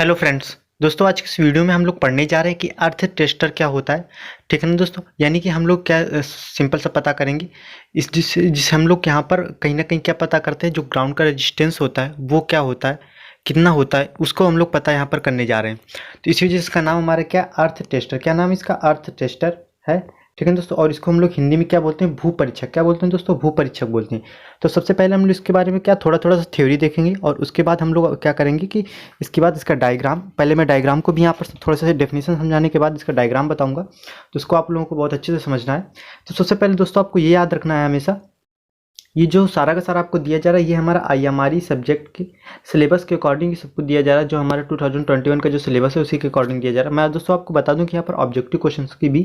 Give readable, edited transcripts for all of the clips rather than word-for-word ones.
Hello friends. दोस्तों आज की इस वीडियो में हम लोग पढ़ने जा रहे हैं कि अर्थ टेस्टर क्या होता है। ठीक है ना दोस्तों, यानी कि हम लोग क्या सिंपल सा पता करेंगे इस जिससे हम लोग यहाँ पर कहीं ना कहीं क्या पता करते हैं, जो ग्राउंड का रेजिस्टेंस होता है वो क्या होता है, कितना होता है, उसको हम लोग पता यहाँ पर करने जा रहे हैं। तो इसी वजह से इसका नाम हमारा क्या, अर्थ टेस्टर। क्या नाम इसका, अर्थ टेस्टर है। ठीक है दोस्तों, और इसको हम लोग हिंदी में क्या बोलते हैं, भू परीक्षक। क्या बोलते हैं दोस्तों, भू परीक्षक बोलते हैं। तो सबसे पहले हम लोग इसके बारे में क्या थोड़ा थोड़ा सा थ्योरी देखेंगे, और उसके बाद हम लोग क्या करेंगे कि इसके बाद इसका डायग्राम, पहले मैं डायग्राम को भी यहाँ पर थोड़ा सा डेफिनेशन समझाने के बाद इसका डायग्राम बताऊंगा, तो उसको आप लोगों को बहुत अच्छे से समझना है। तो सबसे पहले दोस्तों आपको ये याद रखना है हमेशा, ये जो सारा का सारा आपको दिया जा रहा है ये हमारा आईएमआरई सब्जेक्ट के सिलेबस के अकॉर्डिंग सबको दिया जा रहा है। जो हमारा 2021 का जो सिलेबस है उसी के अकॉर्डिंग दिया जा रहा है। मैं दोस्तों आपको बता दूं कि यहाँ पर ऑब्जेक्टिव क्वेश्चंस की भी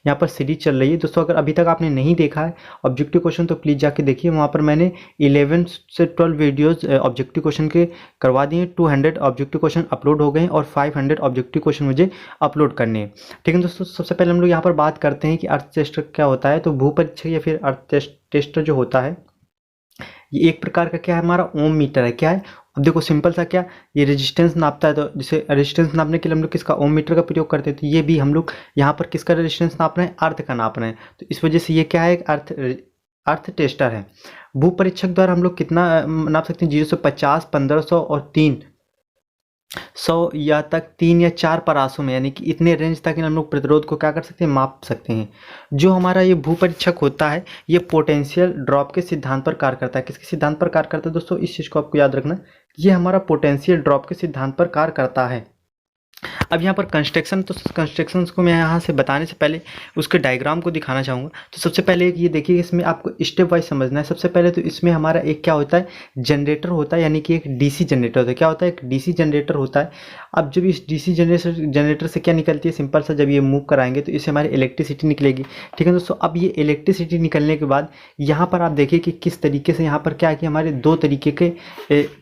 यहाँ पर सीरीज चल रही है। दोस्तों अगर अभी तक आपने नहीं देखा है ऑब्जेक्टिव क्वेश्चन तो प्लीज़ जाके देखिए, वहाँ पर मैंने 11 से 12 वीडियोज़ ऑब्जेक्टिव क्वेश्चन के करवा दिए। 200 ऑब्जेक्टिव क्वेश्चन अपलोड हो गए और 500 ऑब्जेक्टिव क्वेश्चन मुझे अपलोड करने हैं। ठीक है दोस्तों, सबसे पहले हम लोग यहाँ पर बात करते हैं कि अर्थ टेस्टर क्या होता है। तो भू परीक्षक या फिर अर्थ टेस्टर जो होता है ये एक प्रकार का क्या है, हमारा ओम मीटर है। क्या है, अब देखो सिंपल सा, क्या ये रेजिस्टेंस नापता है, तो जैसे रेजिस्टेंस नापने के लिए हम लोग किसका, ओम मीटर का प्रयोग करते हैं। तो ये भी हम लोग यहाँ पर किसका रेजिस्टेंस नाप रहे हैं, अर्थ का नाप रहे हैं। तो इस वजह से ये क्या है, अर्थ टेस्टर है। भू परीक्षक द्वारा हम लोग कितना नाप सकते हैं, 0 से 50, 1500 और 300 या तक 3 या 4 परासों में, यानी कि इतने रेंज तक हम लोग प्रतिरोध को क्या कर सकते हैं, माप सकते हैं। जो हमारा ये भू परीक्षक होता है ये पोटेंशियल ड्रॉप के सिद्धांत पर कार्य करता है। किसके सिद्धांत पर कार्य करता है दोस्तों, इस चीज़ को आपको याद रखना, ये हमारा पोटेंशियल ड्रॉप के सिद्धांत पर कार्य करता है। अब यहाँ पर कंस्ट्रक्शन, तो कंस्ट्रक्शंस को मैं यहाँ से बताने से पहले उसके डायग्राम को दिखाना चाहूँगा। तो सबसे पहले एक ये देखिए, इसमें आपको स्टेप वाइज समझना है। सबसे पहले तो इसमें हमारा एक क्या होता है, जनरेटर होता है, यानी कि एक डीसी जनरेटर होता है। क्या होता है, एक डीसी जनरेटर होता है। अब जब इस डीसी जनरेटर से क्या निकलती है, सिंपल सा, जब ये मूव कराएंगे तो इससे हमारी इलेक्ट्रिसिटी निकलेगी। ठीक है दोस्तों, अब ये इलेक्ट्रिसिटी निकलने के बाद यहाँ पर आप देखिए कि किस तरीके से यहाँ पर क्या है कि हमारे दो तरीके के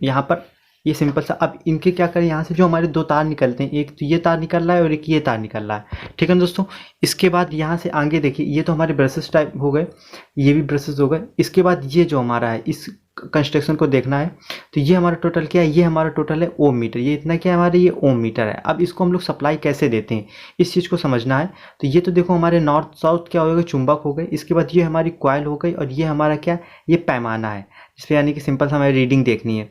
यहाँ पर ये सिंपल सा, अब इनके क्या करें, यहाँ से जो हमारे दो तार निकलते हैं, एक तो ये तार निकल रहा है और एक ये तार निकल रहा है। ठीक है दोस्तों, इसके बाद यहाँ से आगे देखिए, ये तो हमारे ब्रशेस टाइप हो गए, ये भी ब्रशेस हो गए। इसके बाद ये जो हमारा है, इस कंस्ट्रक्शन को देखना है, तो ये हमारा टोटल क्या है, ये हमारा टोटल है ओम मीटर। ये इतना क्या है हमारे, ये ओम मीटर है। अब इसको हम लोग सप्लाई कैसे देते हैं, इस चीज़ को समझना है। तो ये तो देखो हमारे नॉर्थ साउथ क्या हो गए, चुंबक हो गए। इसके बाद ये हमारी कॉइल हो गई, और ये हमारा क्या, ये पैमाना है, जिसपे यानी कि सिंपल सा हमें रीडिंग देखनी है।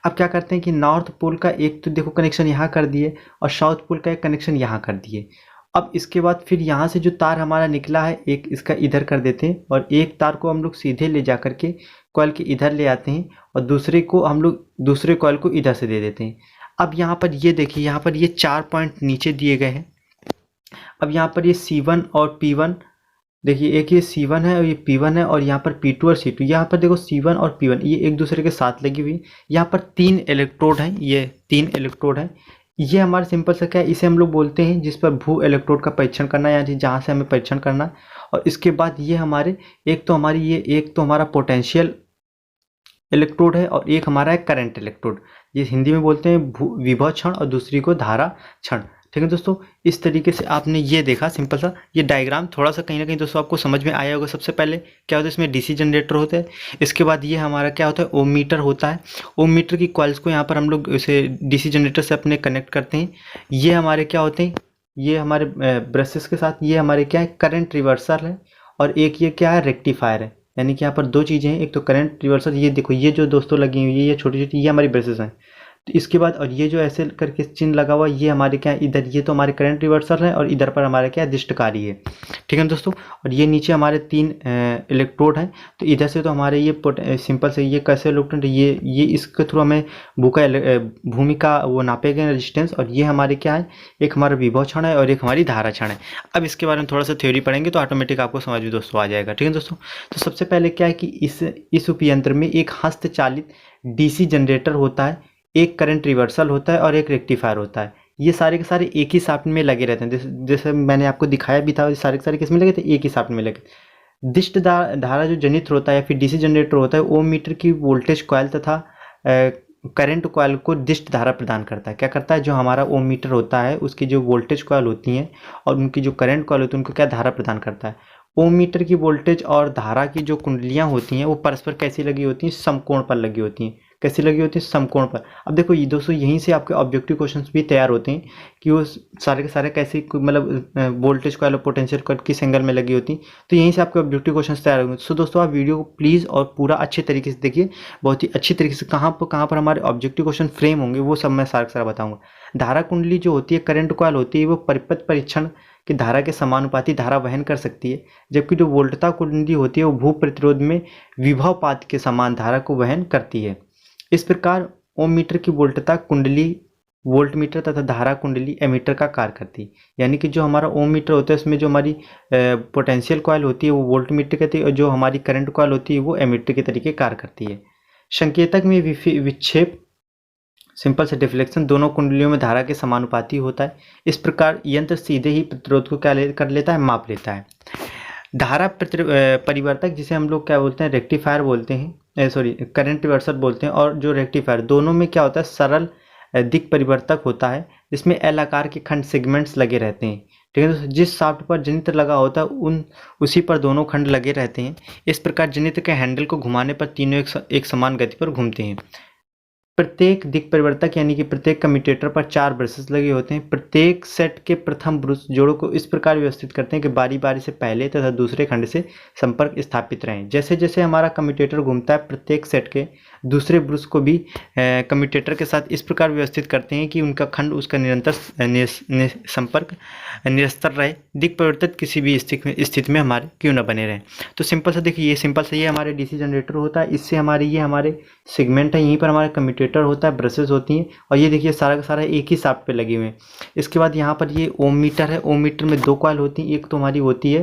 अब क्या करते हैं कि नॉर्थ पोल का एक तो देखो कनेक्शन यहाँ कर दिए, और साउथ पोल का एक कनेक्शन यहाँ कर दिए। अब इसके बाद फिर यहाँ से जो तार हमारा निकला है, एक इसका इधर कर देते हैं, और एक तार को हम लोग सीधे ले जा करके कॉइल के इधर ले आते हैं, और दूसरे को हम लोग दूसरे कॉइल को इधर से दे देते हैं। अब यहाँ पर ये देखिए, यहाँ पर ये 4 पॉइंट नीचे दिए गए हैं। अब यहाँ पर ये C1 और P1 देखिए, एक ये C1 है और ये P1 है, और यहाँ पर P2 और C2। यहाँ पर देखो C1 और P1 ये एक दूसरे के साथ लगी हुई। यहाँ पर 3 इलेक्ट्रोड हैं, ये 3 इलेक्ट्रोड हैं। ये हमारा सिंपल सा क्या है, इसे हम लोग बोलते हैं जिस पर भू इलेक्ट्रोड का परीक्षण करना है, यानी जहाँ से हमें परीक्षण करना है। और इसके बाद ये हमारे एक तो हमारा पोटेंशियल इलेक्ट्रोड है, और एक हमारा है करंट इलेक्ट्रोड। ये हिंदी में बोलते हैं विभव क्षण, और दूसरी को धारा क्षण। ठीक है दोस्तों, इस तरीके से आपने ये देखा सिंपल सा, ये डायग्राम थोड़ा सा कहीं ना कहीं दोस्तों आपको समझ में आया होगा। सबसे पहले क्या होता है, इसमें डीसी जनरेटर होता है। इसके बाद ये हमारा क्या होता है, ओम मीटर होता है। ओम मीटर की कॉइल्स को यहाँ पर हम लोग इसे डीसी जनरेटर से अपने कनेक्ट करते हैं। ये हमारे क्या होते हैं, ये हमारे ब्रशेस के साथ, ये हमारे क्या है, करंट रिवर्सल है, और एक ये क्या है, रेक्टिफायर है। यानी कि यहाँ पर दो चीज़ें हैं, एक तो करंट रिवर्सल, ये देखो ये जो दोस्तों लगी हुई है, ये छोटी छोटी, ये हमारी ब्रशेस हैं। तो इसके बाद, और ये जो ऐसे करके चिन्ह लगा हुआ, ये हमारे क्या है, इधर ये तो हमारे करंट रिवर्सल है, और इधर पर हमारे क्या है, दिष्टकारी है। ठीक है दोस्तों, और ये नीचे हमारे 3 इलेक्ट्रोड हैं। तो इधर से तो हमारे ये सिंपल से ये कैसे इलेक्ट्रोड, ये इसके थ्रू हमें भूमि का वो नापे गए रेजिस्टेंस, और ये हमारे क्या है, एक हमारा विभव क्षण है और एक हमारी धारा क्षण है। अब इसके बारे में थोड़ा सा थ्योरी पढ़ेंगे तो ऑटोमेटिक आपको समझ में दोस्तों आ जाएगा। ठीक है दोस्तों, तो सबसे पहले क्या है कि इस उपयंत्र में एक हस्तचालित डीसी जनरेटर होता है, एक करंट रिवर्सल होता है, और एक रेक्टिफायर होता है। ये सारे के सारे एक ही शाफ्ट में लगे रहते हैं। जैसे मैंने आपको दिखाया भी था, सारे के सारे किस में लगे थे, एक ही शाफ्ट में लगे। दिष्ट धारा जो जनित होता है या फिर डीसी जनरेटर होता है, ओम मीटर की वोल्टेज कॉइल तथा करंट कॉइल को दिष्ट धारा प्रदान करता है। क्या करता है, जो हमारा ओम मीटर होता है उसकी जो वोल्टेज कॉइल होती हैं और उनकी जो करंट कॉइल होती है उनको क्या धारा प्रदान करता है। ओम मीटर की वोल्टेज और धारा की जो कुंडलियाँ होती हैं वो परस्पर कैसी लगी होती हैं, समकोण पर लगी होती हैं। कैसी लगी होती है, समकोण पर। अब देखो ये दोस्तों यहीं से आपके ऑब्जेक्टिव क्वेश्चंस भी तैयार होते हैं कि वो सारे के सारे कैसे मतलब वोल्टेज कॉइल और पोटेंशियल कॉइल किस एंगल में लगी होती, तो यहीं से आपके ऑब्जेक्टिव क्वेश्चंस तैयार होंगे। सो दोस्तों आप वीडियो को प्लीज़ और पूरा अच्छे तरीके से देखिए, बहुत ही अच्छी तरीके से कहाँ पर हमारे ऑब्जेक्टिव क्वेश्चन फ्रेम होंगे वो सब मैं सारा बताऊँगा। धारा कुंडली जो होती है, करंट कॉइल होती है, वो परिपथ परीक्षण की धारा के समानुपाती धारा वहन कर सकती है, जबकि जो वोल्टता कुंडली होती है वो भू प्रतिरोध में विभवपात के समान धारा को वहन करती है। इस प्रकार ओम मीटर की वोल्टता कुंडली वोल्ट मीटर तथा धारा कुंडली एमीटर का कार्य करती है। यानी कि जो हमारा ओम मीटर होता है उसमें जो हमारी पोटेंशियल कॉइल होती है वो वोल्ट मीटर कहती है, और जो हमारी करंट कॉइल होती है वो एमीटर के तरीके कार्य करती है। संकेतक में विक्षेप सिंपल से डिफ्लेक्शन दोनों कुंडलियों में धारा के समानुपाती होता है। इस प्रकार यंत्र सीधे ही प्रतिरोध को क्या कर लेता है, माप लेता है। धारा परिवर्तक जिसे हम लोग क्या बोलते हैं, रेक्टिफायर बोलते हैं, सॉरी करंट रिवर्सर बोलते हैं, और जो रेक्टिफायर दोनों में क्या होता है, सरल दिक् परिवर्तक होता है, जिसमें एल आकार के खंड सेगमेंट्स लगे रहते हैं। ठीक है, तो जिस शाफ्ट पर जनित्र लगा होता है उसी पर दोनों खंड लगे रहते हैं। इस प्रकार जनित्र के हैंडल को घुमाने पर तीनों एक समान गति पर घूमते हैं। प्रत्येक दिक् परिवर्तक यानी कि प्रत्येक कम्यूटेटर पर 4 ब्रशेस लगे होते हैं। प्रत्येक सेट के प्रथम ब्रश जोड़ों को इस प्रकार व्यवस्थित करते हैं कि बारी बारी से पहले तथा दूसरे खंड से संपर्क स्थापित रहें। जैसे जैसे हमारा कम्यूटेटर घूमता है, प्रत्येक सेट के दूसरे ब्रश को भी कम्यूटेटर के साथ इस प्रकार व्यवस्थित करते हैं कि उनका खंड उसका निरंतर संपर्क निरस्तर रहे, दिक् परिवर्तक किसी भी स्थिति में हमारे क्यों न बने रहें। तो सिंपल सा देखिए, ये सिंपल सा ये हमारे डीसी जनरेटर होता है। इससे ये हमारे सेगमेंट है, यहीं पर हमारा कम्यूटेटर होता है, ब्रशेस होती हैं, और ये देखिए सारा का सारा एक ही शाफ्ट पे लगे हुए हैं। इसके बाद यहाँ पर ये ओम मीटर है। ओम मीटर में 2 कॉइल होती हैं, एक तो हमारी होती है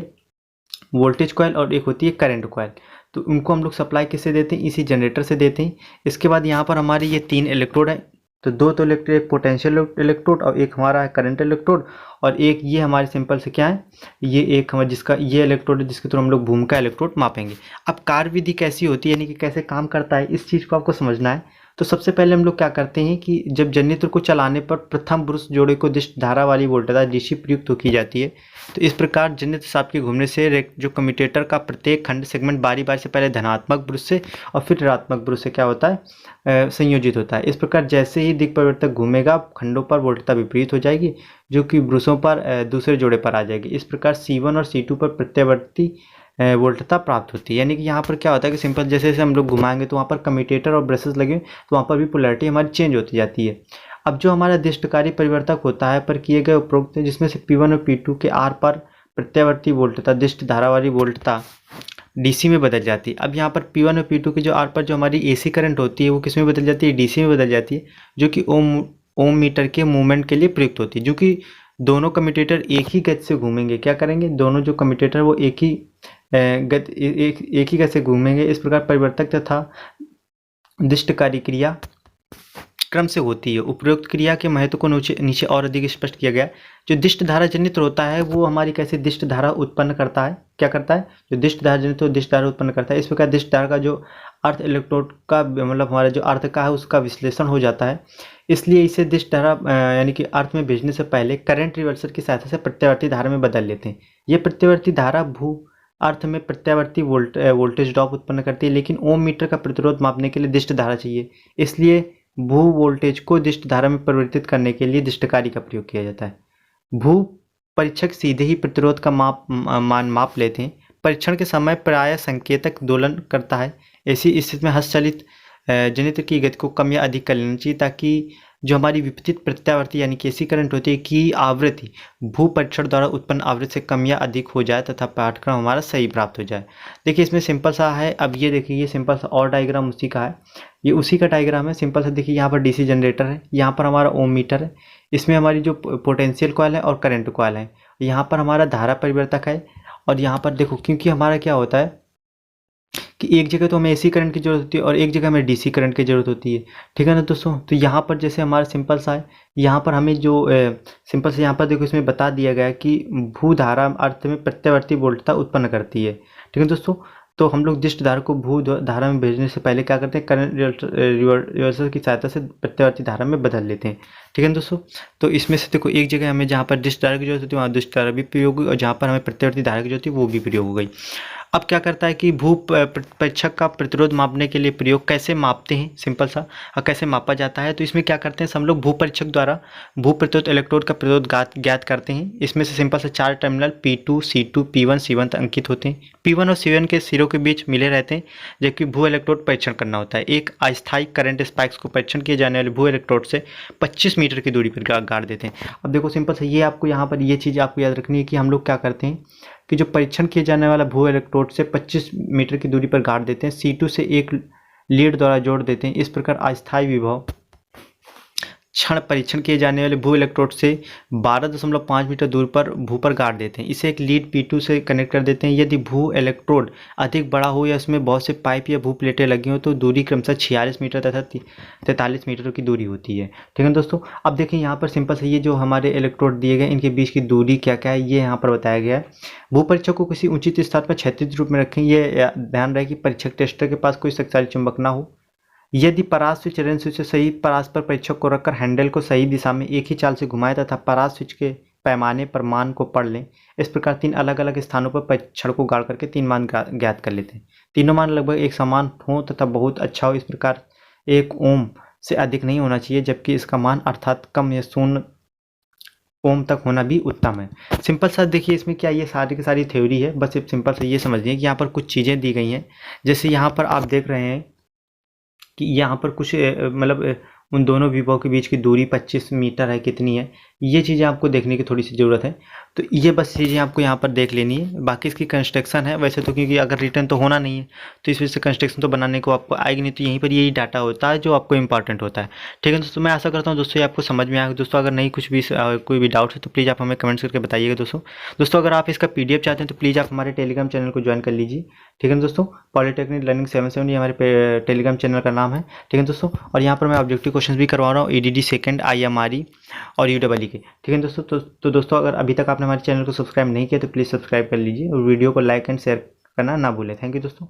वोल्टेज कॉइल और एक होती है करंट कॉइल। तो उनको हम लोग सप्लाई किससे देते हैं, इसी जनरेटर से देते हैं। इसके बाद यहाँ पर हमारे ये 3 इलेक्ट्रोड है, तो 2 तो इलेक्ट्रोड, एक पोटेंशियल इलेक्ट्रोड और एक हमारा है करंट इलेक्ट्रोड, और एक ये हमारे सिंपल से क्या है, ये एक हमारे जिसका ये इलेक्ट्रोड है जिसके थ्रू हम लोग भूमिका इलेक्ट्रोड मापेंगे। अब कार्यविधि कैसी होती है, यानी कि कैसे काम करता है, इस चीज़ को आपको समझना है। तो सबसे पहले हम लोग क्या करते हैं कि जब जनित्र को चलाने पर प्रथम ब्रश जोड़े को दिष्ट धारा वाली वोल्टता डीसी प्रयुक्त की जाती है। तो इस प्रकार जनित्र शाफ्ट के घूमने से जो कम्यूटेटर का प्रत्येक खंड सेगमेंट बारी बारी से पहले धनात्मक ब्रश से और फिर ऋणात्मक ब्रश से क्या होता है, संयोजित होता है। इस प्रकार जैसे ही दिक् परिवर्तक घूमेगा, खंडों पर वोल्टता विपरीत हो जाएगी, जो कि ब्रशों पर दूसरे जोड़े पर आ जाएगी। इस प्रकार C1 और C2 पर प्रत्यावर्ती वोल्टता प्राप्त होती है। यानी कि यहाँ पर क्या होता है कि सिंपल जैसे जैसे हम लोग घुमाएंगे तो वहाँ पर कम्यूटेटर और ब्रशेस लगे तो वहाँ पर भी पोलैरिटी हमारी चेंज होती जाती है। अब जो हमारा दिष्टकारी परिवर्तक होता है पर किए गए उपरोक्त, जिसमें से P1 और P2 के आर पर प्रत्यावर्ती वोल्टता दिष्ट धारा वाली वोल्टता डीसी में बदल जाती है। अब यहाँ पर P1 और P2 के जो आर पर जो हमारी एसी करंट होती है वो किस में बदल जाती है, डीसी में बदल जाती है, जो कि ओम मीटर के मूवमेंट के लिए प्रयुक्त होती है। जो कि दोनों कम्यूटेटर एक ही गति से घूमेंगे, क्या करेंगे, दोनों जो कम्यूटेटर वो एक ही गति से घूमेंगे। इस प्रकार परिवर्तक तथा दिष्टकारी क्रिया क्रम से होती है। उपरोक्त क्रिया के महत्व को नीचे और अधिक स्पष्ट किया गया। जो दिष्ट धारा जनित्र होता है वो हमारी कैसे दिष्ट धारा उत्पन्न करता है, क्या करता है, जो दिष्ट धारा जनित्र हो दिष्ट धारा उत्पन्न करता है। इस प्रकार दिष्ट धारा का जो अर्थ इलेक्ट्रोड का मतलब हमारा जो अर्थ का है उसका विश्लेषण हो जाता है। इसलिए इसे दिष्ट धारा यानी कि अर्थ में भेजने से पहले करंट रिवर्सर की सहायता से प्रत्यावर्ती धारा में बदल लेते हैं। ये प्रत्यावर्ती धारा भू अर्थ में प्रत्यावर्ती वोल्टेज ड्रॉप उत्पन्न करती है, लेकिन ओम मीटर का प्रतिरोध मापने के लिए दिष्ट धारा चाहिए। इसलिए भू वोल्टेज को दिष्ट धारा में परिवर्तित करने के लिए दिष्टकारी का प्रयोग किया जाता है। भू परीक्षक सीधे ही प्रतिरोध का मान माप लेते हैं। परीक्षण के समय प्रायः संकेतक दोलन करता है। ऐसी स्थिति में हस्तचलित जनित्र की गति को कम या अधिक कर लेना चाहिए, ताकि जो हमारी विपरीत प्रत्यावर्ती यानी कि एसी करंट होती है की आवृत्ति भू परीक्षण द्वारा उत्पन्न आवृत्ति से कम या अधिक हो जाए तथा पाठ्यक्रम हमारा सही प्राप्त हो जाए। देखिए इसमें सिंपल सा है। अब ये देखिए ये सिंपल सा और डायग्राम उसी का है, ये उसी का डायग्राम है। सिंपल सा देखिए यहाँ पर डीसी जनरेटर है, यहाँ पर हमारा ओम मीटर है, इसमें हमारी जो पोटेंशियल कॉइल है और करंट कॉइल है, यहाँ पर हमारा धारा परिवर्तक है, और यहाँ पर देखो क्योंकि हमारा क्या होता है कि एक जगह तो हमें एसी करंट की जरूरत होती है और एक जगह हमें डीसी करंट की जरूरत होती है। ठीक है ना दोस्तों। तो यहाँ पर जैसे हमारा सिंपल सा है, यहाँ पर हमें जो सिंपल से यहाँ पर देखो इसमें बता दिया गया है कि भू धारा अर्थ में प्रत्यावर्ती वोल्टता उत्पन्न करती है। ठीक है दोस्तों। तो हम लोग दिष्ट धारा को भू धारा में भेजने से पहले क्या करते हैं, करंट रिवर्सर की सहायता से प्रत्यावर्ती धारा में बदल लेते हैं। ठीक है दोस्तों। तो इसमें से देखो एक जगह हमें जहाँ पर दिष्ट धारा की जरूरत होती है वहाँ दिष्ट धारा भी प्रयोग हुई, और जहाँ पर हमें प्रत्यावर्ती धारा की जरूरत थी वो भी प्रयोग हो गई। अब क्या करता है कि परीक्षक का प्रतिरोध मापने के लिए प्रयोग कैसे मापते हैं, सिंपल सा, और कैसे मापा जाता है। तो इसमें क्या करते हैं, हम लोग भू परीक्षक द्वारा भू प्रतिरोध इलेक्ट्रोड का प्रतिरोध ज्ञात करते हैं। इसमें से सिंपल से 4 terminal P2, C2, P1, C1 तक अंकित होते हैं। P1 और C1 के सिरों के बीच मिले रहते हैं, जबकि भू इलेक्ट्रोड परीक्षण करना होता है। एक अस्थायी करंट स्पाइक्स को परीक्षण किए जाने वाले भू इलेक्ट्रोड से 25 मीटर की दूरी पर गाड़ देते हैं। अब देखो सिंपल से ये आपको यहाँ पर ये चीज़ आपको याद रखनी है कि हम लोग क्या करते हैं कि जो परीक्षण किए जाने वाला भू इलेक्ट्रोड से 25 मीटर की दूरी पर गाड़ देते हैं, C2 से एक लीड द्वारा जोड़ देते हैं। इस प्रकार अस्थायी विभव क्षण परीक्षण किए जाने वाले भू इलेक्ट्रोड से 12.5 मीटर दूर पर भू पर गाड़ देते हैं। इसे एक लीड P2 से कनेक्ट कर देते हैं। यदि भू इलेक्ट्रोड अधिक बड़ा हो या इसमें बहुत से पाइप या भू प्लेटें लगी हो तो दूरी क्रमशः 46 मीटर तथा 43 मीटर की दूरी होती है। ठीक है दोस्तों, अब देखिए यहाँ पर सिंपल से ये जो हमारे इलेक्ट्रोड दिए गए इनके बीच की दूरी क्या क्या है ये यहाँ पर बताया गया है। भू परीक्षक को किसी उचित स्थान पर क्षैतिज रूप में रखें। ये ध्यान रहे कि परीक्षक टेस्टर के पास कोई शक्तिशाली चुंबक ना हो। यदि परास स्विच चरण स्विच से सही परास पर परीक्षक को रखकर हैंडल को सही दिशा में एक ही चाल से घुमाएं तथा परास स्विच के पैमाने पर मान को पढ़ लें। इस प्रकार 3 अलग अलग स्थानों पर परीक्षण को गाड़ करके 3 मान ज्ञात कर लेते हैं। तीनों मान लगभग एक समान हो तथा बहुत अच्छा हो। इस प्रकार 1 ओम से अधिक नहीं होना चाहिए, जबकि इसका मान अर्थात कम या 0 ओम तक होना भी उत्तम है। सिंपल सा देखिए इसमें क्या, ये सारी की सारी थ्योरी है। बस सिंपल से ये समझिए कि यहाँ पर कुछ चीज़ें दी गई हैं। जैसे यहाँ पर आप देख रहे हैं कि यहाँ पर कुछ मतलब उन दोनों विभव के बीच की दूरी 25 मीटर है, कितनी है ये चीज़ें आपको देखने की थोड़ी सी ज़रूरत है। तो ये बस चीज़ें आपको यहाँ पर देख लेनी है। बाकी इसकी कंस्ट्रक्शन है वैसे तो, क्योंकि अगर रिटर्न तो होना नहीं है तो इस वजह से कंस्ट्रक्शन तो बनाने को आपको आएगी नहीं। तो यहीं पर यही डाटा होता है जो आपको इंपॉर्टेंट होता है। ठीक है दोस्तों, मैं आशा करता हूँ दोस्तों ये आपको समझ में आएगा। दोस्तों अगर नहीं कुछ भी कोई भी डाउट है तो प्लीज़ आप हमें कमेंट्स करके बताइएगा। दोस्तों अगर आप इसका PDF चाहते हैं तो प्लीज़ आप हमारे टेलीग्राम चैनल को ज्वाइन कर लीजिए। ठीक है दोस्तों, पॉलिटेक्निक लर्निंग 77 ये हमारे टेलीग्राम चैनल का नाम है। ठीक है दोस्तों, और यहाँ पर मैं ऑब्जेक्टिव क्वेश्चन भी करवा रहा हूँ EDD सेकंड, IMRE और UEE के। ठीक है दोस्तों, तो दोस्तों अगर अभी तक आपने हमारे चैनल को सब्सक्राइब नहीं किया तो प्लीज़ सब्सक्राइब कर लीजिए और वीडियो को लाइक एंड शेयर करना ना भूलें। थैंक यू दोस्तों।